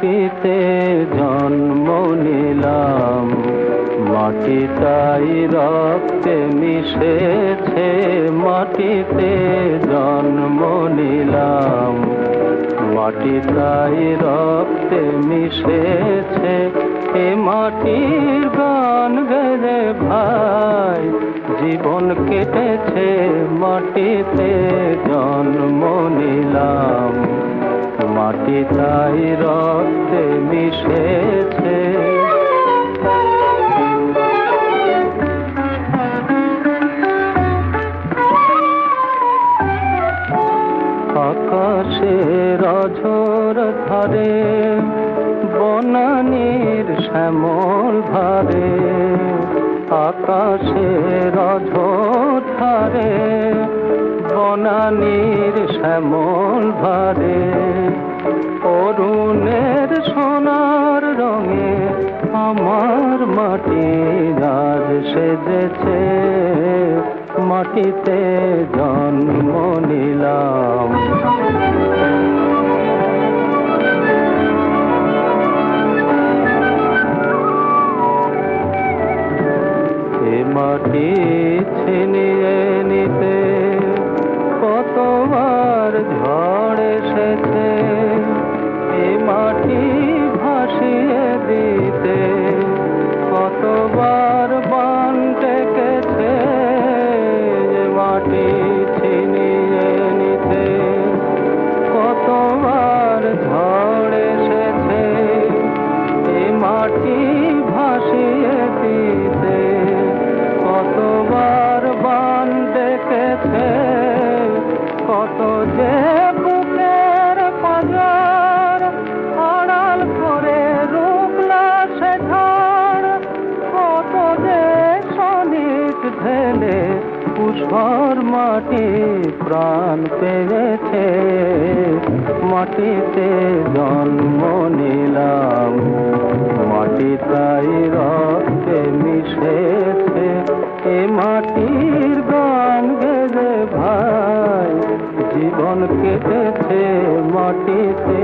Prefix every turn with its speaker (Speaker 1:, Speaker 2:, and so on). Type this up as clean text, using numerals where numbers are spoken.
Speaker 1: মাটিতে জন্ম নিলাম, মাটিটাই রক্তে মিশেছে, মাটিতে জন্ম নিলাম, মাটিটাই রক্তে মিশেছে। এ মাটির গান গেয়ে ভাই জীবন কেটেছে, মাটিতে জন্ম নিলাম, মাটিটাই রক্তে মিশেছে। আকাশের অঝোর ধারে বনানীর শ্যামল ভারে, আকাশের অঝোর ধারে বনানীর শ্যামল ভারে, অরুণের সোনার রঙে আমার মাটি আজ সেজেছে, মাটিতে জন্ম নিলাম। এ মাটি ছিনিয়ে নিতে কতবার ঝড় এসেছে, এ মাটি ভাসিয়ে দিতে কতবার বান ডেকেছে, মাটি ছিনিয়ে নিতে কতবার ঝড় এসেছে, এ মাটি ভাসিয়ে দিতে কতবার বান ডেকেছে, কত যে বুকের পাজার আড়াল করে রুকলা সে ঝড়, কত যে সনিক ঢেলে উষর মাটি প্রাণ পেয়েছে, মাটিতে জন্ম নিলাম, মাটিটাই রক্তে মিশেছে। এ মাটির গান গেয়ে ভাই জীবন কেটেছে, মাটিতে